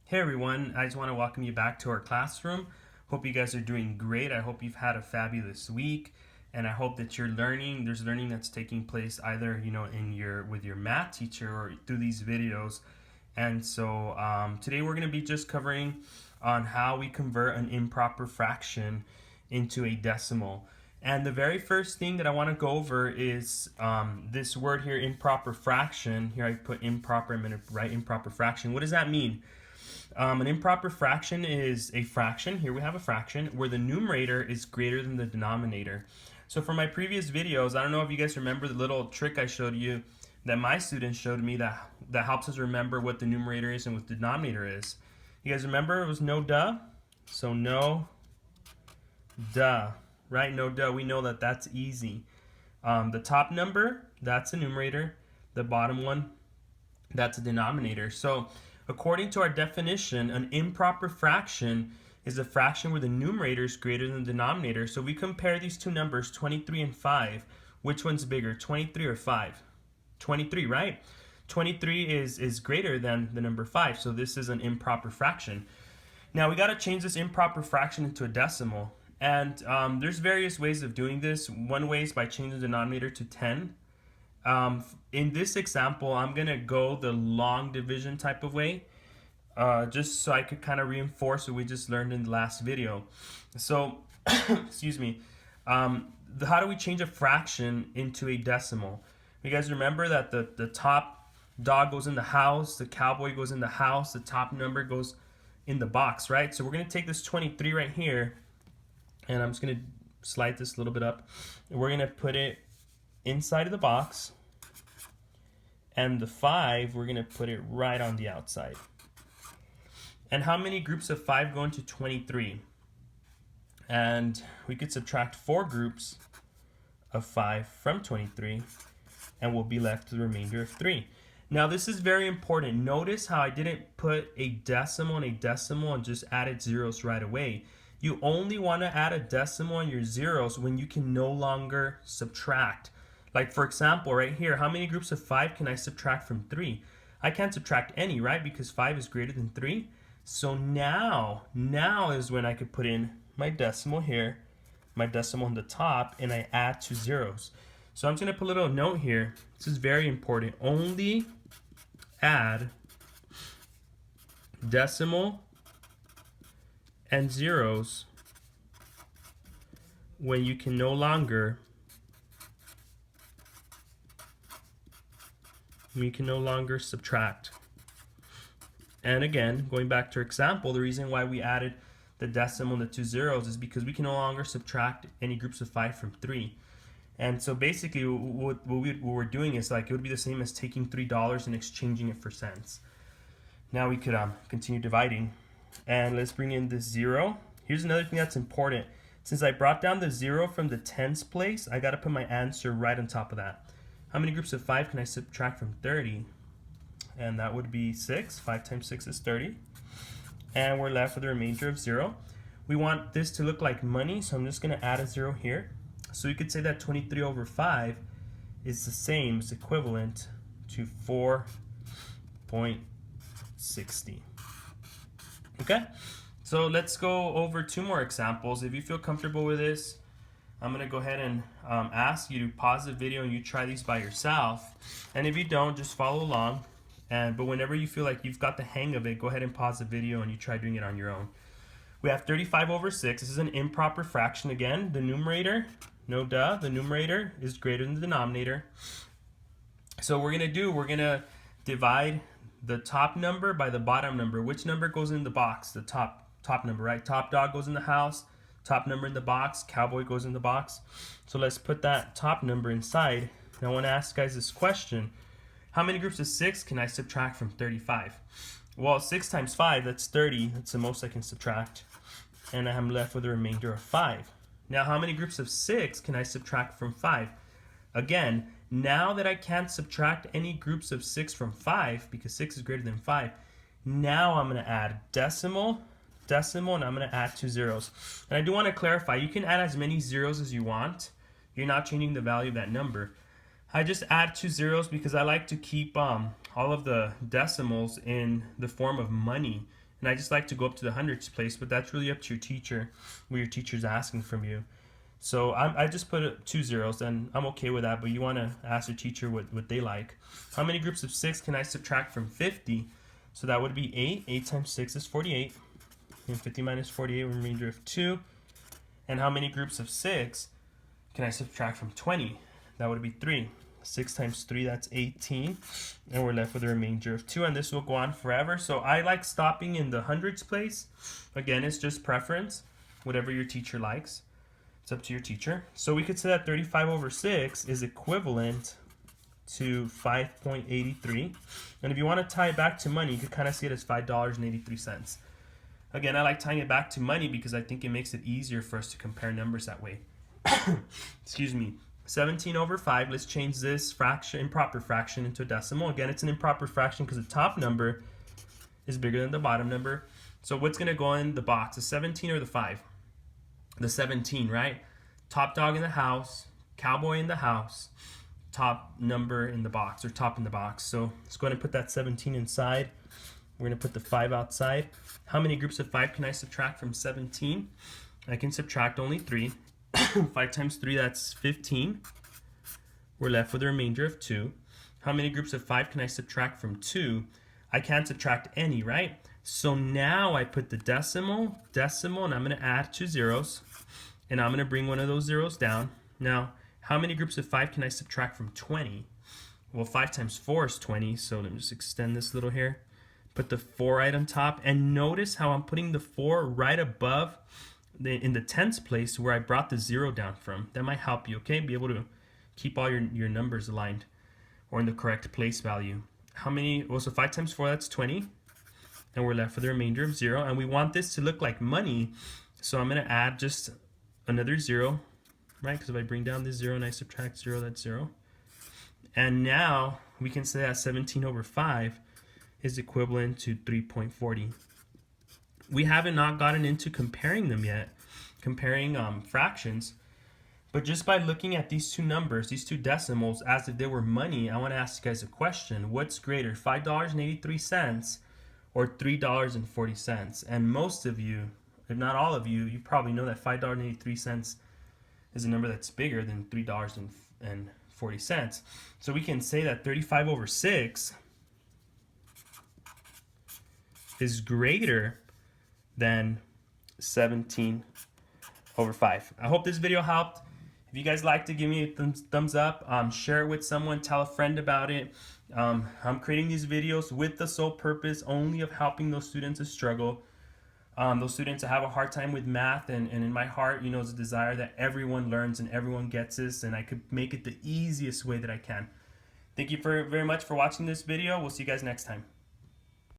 Hey everyone, I just want to welcome you back to our classroom. Hope you guys are doing great. I hope you've had a fabulous week, and I hope that you're learning. There's learning that's taking place either in your with your math teacher or through these videos. And so today we're going to be just covering on how we convert an improper fraction into a decimal. And the very first thing that I want to go over is this word here, improper fraction. Here I put improper. I'm going to write improper fraction. What does that mean? An improper fraction is a fraction. Here we have a fraction where the numerator is greater than the denominator. So for my previous videos, I don't know if you guys remember the little trick I showed you that my students showed me that helps us remember what the numerator is and what the denominator is. You guys remember it was no duh? So no duh, right? No duh. We know that that's easy. The top number, that's the numerator. The bottom one, that's a denominator. So according to our definition, an improper fraction is a fraction where the numerator is greater than the denominator. So we compare these two numbers, 23 and 5. Which one's bigger, 23 or 5? 23, right? 23 is greater than the number 5, so this is an improper fraction. Now we got to change this improper fraction into a decimal. And there's various ways of doing this. One way is by changing the denominator to 10. In this example, I'm going to go the long division type of way, just so I could kind of reinforce what we just learned in the last video. So, excuse me, how do we change a fraction into a decimal? You guys remember that the top dog goes in the house, the cowboy goes in the house, the top number goes in the box, right? So we're going to take this 23 right here, and I'm just going to slide this a little bit up, and we're going to put it inside of the box, and the 5 we're going to put it right on the outside. And how many groups of 5 go into 23? And we could subtract 4 groups of 5 from 23, and we'll be left with the remainder of 3. Now this is very important. Notice how I didn't put a decimal and a decimal and just added zeros right away. You only want to add a decimal on your zeros when you can no longer subtract. Like for example, right here, how many groups of 5 can I subtract from 3? I can't subtract any, right? Because 5 is greater than 3. So now is when I could put in my decimal here, my decimal on the top, and I add 2 zeros. So I'm just going to put a little note here. This is very important. Only add decimal and zeros when you can no longer subtract. And again, going back to our example, the reason why we added the decimal and the 2 zeros is because we can no longer subtract any groups of 5 from 3. And so basically what we're doing is like it would be the same as taking $3 and exchanging it for cents. Now we could continue dividing, and let's bring in this 0. Here's another thing that's important. Since I brought down the 0 from the tens place, I got to put my answer right on top of that. How many groups of 5 can I subtract from 30? And that would be 6. 5 times 6 is 30. And we're left with a remainder of 0. We want this to look like money, so I'm just going to add a 0 here. So you could say that 23 over 5 is the same, it's equivalent to 4.60. Okay? So let's go over 2 more examples. If you feel comfortable with this, I'm going to go ahead and ask you to pause the video and you try these by yourself. And if you don't, just follow along. But whenever you feel like you've got the hang of it, go ahead and pause the video and you try doing it on your own. We have 35 over 6. This is an improper fraction again. The numerator, no duh, the numerator is greater than the denominator. So we're going to divide the top number by the bottom number. Which number goes in the box? The top number, right? Top dog goes in the house. Top number in the box, cowboy goes in the box. So let's put that top number inside. Now I want to ask you guys this question. How many groups of 6 can I subtract from 35? Well, 6 times 5, that's 30. That's the most I can subtract. And I'm left with a remainder of 5. Now how many groups of 6 can I subtract from 5? Again, now that I can't subtract any groups of 6 from 5, because 6 is greater than 5, now I'm going to add decimal, and I'm going to add 2 zeros. And I do want to clarify, you can add as many zeros as you want. You're not changing the value of that number. I just add 2 zeros because I like to keep all of the decimals in the form of money. And I just like to go up to the hundreds place, but that's really up to your teacher, what your teacher's asking from you. So I just put 2 zeros, and I'm okay with that, but you want to ask your teacher what they like. How many groups of 6 can I subtract from 50? So that would be 8. 8 times 6 is 48. And 50 minus 48, remainder of 2. And how many groups of 6 can I subtract from 20? That would be 3. 6 times 3, that's 18. And we're left with a remainder of 2. And this will go on forever. So I like stopping in the hundreds place. Again, it's just preference, whatever your teacher likes. It's up to your teacher. So we could say that 35 over 6 is equivalent to 5.83. And if you want to tie it back to money, you could kind of see it as $5.83. Again, I like tying it back to money because I think it makes it easier for us to compare numbers that way. Excuse me. 17 over 5, let's change this fraction, improper fraction, into a decimal. Again, it's an improper fraction because the top number is bigger than the bottom number. So what's going to go in the box, the 17 or the 5? The 17, right? Top dog in the house, cowboy in the house, top number in the box, or top in the box. So let's go ahead and put that 17 inside. We're going to put the 5 outside. How many groups of 5 can I subtract from 17? I can subtract only 3. 5 times 3, that's 15. We're left with a remainder of 2. How many groups of 5 can I subtract from 2? I can't subtract any, right? So now I put the decimal, and I'm going to add 2 zeros. And I'm going to bring one of those zeros down. Now, how many groups of 5 can I subtract from 20? Well, 5 times 4 is 20, so let me just extend this little here. Put the 4 right on top, and notice how I'm putting the 4 right above in the tens place where I brought the 0 down from. That might help you, okay? Be able to keep all your numbers aligned or in the correct place value. How many? Well, so 5 times 4, that's 20. And we're left with a remainder of 0. And we want this to look like money, so I'm going to add just another 0, right? Because if I bring down this 0 and I subtract 0, that's 0. And now we can say that 17 over 5 is equivalent to 3.40. We haven't not gotten into comparing them yet, comparing fractions. But just by looking at these two numbers, these two decimals, as if they were money, I want to ask you guys a question. What's greater, $5.83 or $3.40? And most of you, if not all of you, you probably know that $5.83 is a number that's bigger than $3.40. So we can say that 35 over 6 is greater than 17 over 5. I hope this video helped. If you guys liked it, give me a thumbs up. Share it with someone. Tell a friend about it. I'm creating these videos with the sole purpose only of helping those students who struggle. Those students that have a hard time with math, and in my heart, you know, is a desire that everyone learns and everyone gets this, and I could make it the easiest way that I can. Thank you very much for watching this video. We'll see you guys next time.